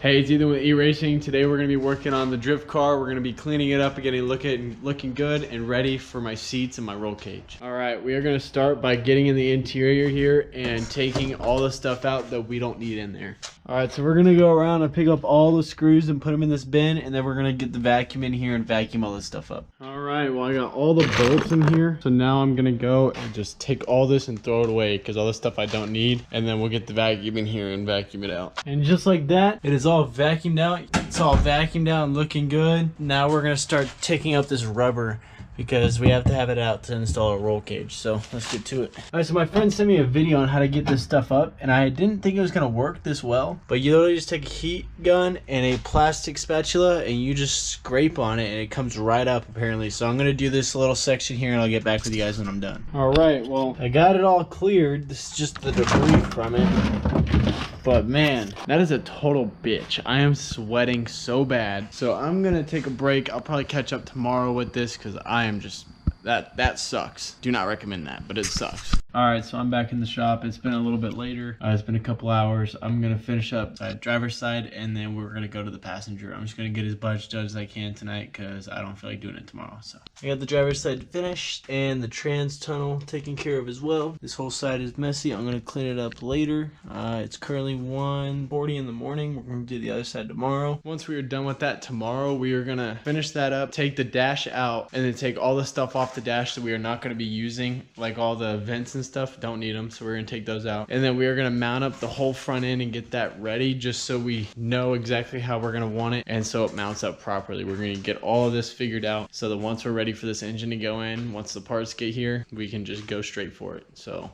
Hey, it's Ethan with E-Racing. Today we're going to be working on the drift car. We're going to be cleaning it up and getting looking good and ready for my seats and my roll cage. All right, we are going to start by getting in the interior here and taking all the stuff out that we don't need in there. All right, so we're going to go around and pick up all the screws and put them in this bin, and then we're going to get the vacuum in here and vacuum all this stuff up. All right, well, I got all the bolts in here, so now I'm going to go and just take all this and throw it away because all this stuff I don't need, and then we'll get the vacuum in here and vacuum it out. And just like that, it is all vacuumed out. It's all vacuumed out and looking good. Now we're going to start taking out this rubber because we have to have it out to install a roll cage. So let's get to it. All right, so my friend sent me a video on how to get this stuff up, and I didn't think it was gonna work this well, but you literally just take a heat gun and a plastic spatula and you just scrape on it and it comes right up apparently. So I'm gonna do this little section here and I'll get back with you guys when I'm done. All right, well, I got it all cleared. This is just the debris from it. But man, that is a total bitch. I am sweating so bad. So I'm gonna take a break. I'll probably catch up tomorrow with this because I am just, that sucks. Do not recommend that, but it sucks. All right, so I'm back in the shop. It's been a little bit later. It's been a couple hours. I'm gonna finish up driver's side and then we're gonna go to the passenger. I'm just gonna get as much done as I can tonight because I don't feel like doing it tomorrow. So I got the driver's side finished and the trans tunnel taken care of as well. This whole side is messy. I'm gonna clean it up later. It's currently 1:40 in the morning. We're gonna do the other side tomorrow. Once we are done with that tomorrow, we are gonna finish that up, take the dash out, and then take all the stuff off the dash that we are not gonna be using, like all the vents and stuff. Don't need them, so we're gonna take those out, and then we are gonna mount up the whole front end and get that ready just so we know exactly how we're gonna want it and so it mounts up properly. We're gonna get all of this figured out so that once we're ready for this engine to go in, once the parts get here, we can just go straight for it. So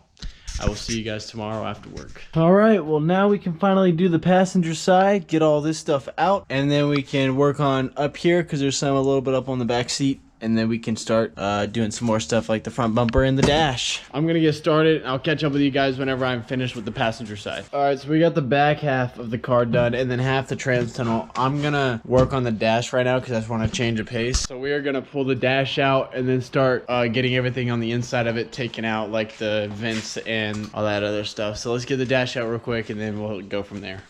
I will see you guys tomorrow after work. All right, well, now we can finally do the passenger side, get all this stuff out, and then we can work on up here because there's some a little bit up on the back seat. And then we can start doing some more stuff like the front bumper and the dash. I'm gonna get started. I'll catch up with you guys whenever I'm finished with the passenger side. All right, so we got the back half of the car done and then half the trans tunnel. I'm gonna work on the dash right now because I just want to change a pace. So we are gonna pull the dash out and then start getting everything on the inside of it taken out, like the vents and all that other stuff. So let's get the dash out real quick and then we'll go from there.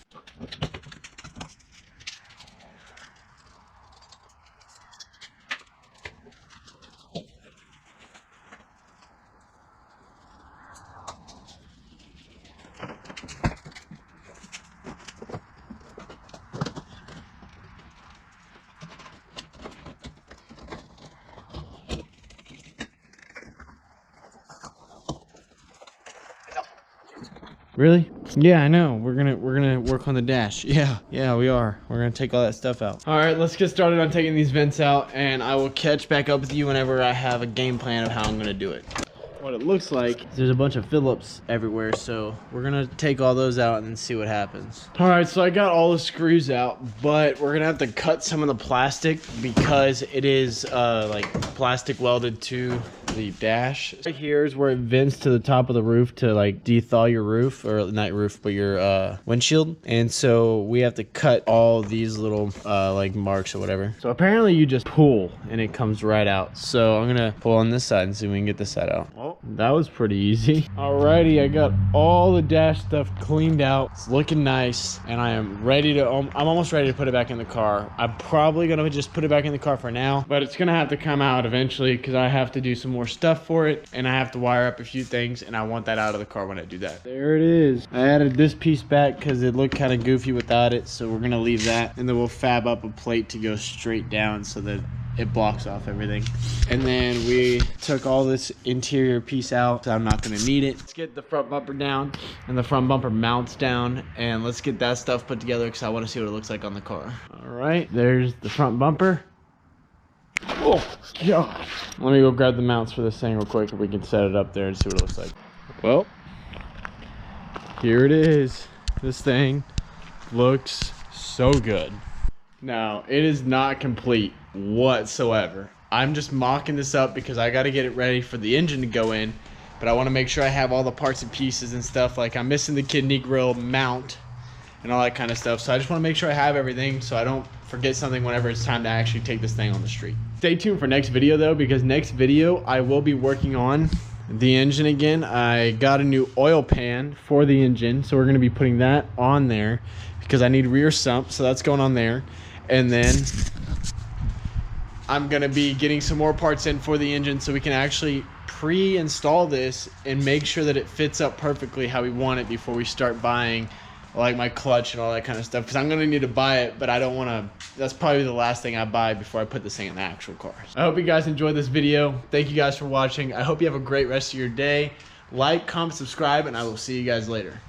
Really? Yeah, I know. We're gonna work on the dash. Yeah, we are. We're gonna take all that stuff out. All right, let's get started on taking these vents out, and I will catch back up with you whenever I have a game plan of how I'm gonna do it. What it looks like, there's a bunch of Phillips everywhere, so we're gonna take all those out and then see what happens. All right, so I got all the screws out, but we're gonna have to cut some of the plastic because it is like plastic welded to the dash. Right here is where it vents to the top of the roof to like de-thaw your roof, or not roof, but your windshield. And so we have to cut all these little like marks or whatever. So apparently you just pull and it comes right out. So I'm gonna pull on this side and see if we can get this side out. Well, that was pretty easy. Alrighty, I got all the dash stuff cleaned out. It's looking nice, and I am ready to, I'm almost ready to put it back in the car. I'm probably gonna just put it back in the car for now, but it's gonna have to come out eventually because I have to do some more stuff for it, and I have to wire up a few things, and I want that out of the car when I do that. There it is. I added this piece back because it looked kind of goofy without it, so we're gonna leave that, and then we'll fab up a plate to go straight down so that it blocks off everything. And then we took all this interior piece out, so I'm not gonna need it. Let's get the front bumper down and the front bumper mounts down, and let's get that stuff put together because I want to see what it looks like on the car. All right, there's the front bumper. Oh god. Let me go grab the mounts for this thing real quick and we can set it up there and see what it looks like. Well, here it is. This thing looks so good. Now, it is not complete whatsoever. I'm just mocking this up because I got to get it ready for the engine to go in, but I want to make sure I have all the parts and pieces and stuff. Like I'm missing the kidney grill mount and all that kind of stuff, so I just want to make sure I have everything so I don't forget something whenever it's time to actually take this thing on the street. Stay tuned for next video though, because next video I will be working on the engine again. I got a new oil pan for the engine, so we're going to be putting that on there because I need rear sump, so that's going on there. And then I'm going to be getting some more parts in for the engine so we can actually pre-install this and make sure that it fits up perfectly how we want it before we start buying like my clutch and all that kind of stuff, because I'm going to need to buy it, but I don't want to. That's probably the last thing I buy before I put this thing in the actual car. I hope you guys enjoyed this video. Thank you guys for watching. I hope you have a great rest of your day. Like, comment, subscribe, and I will see you guys later.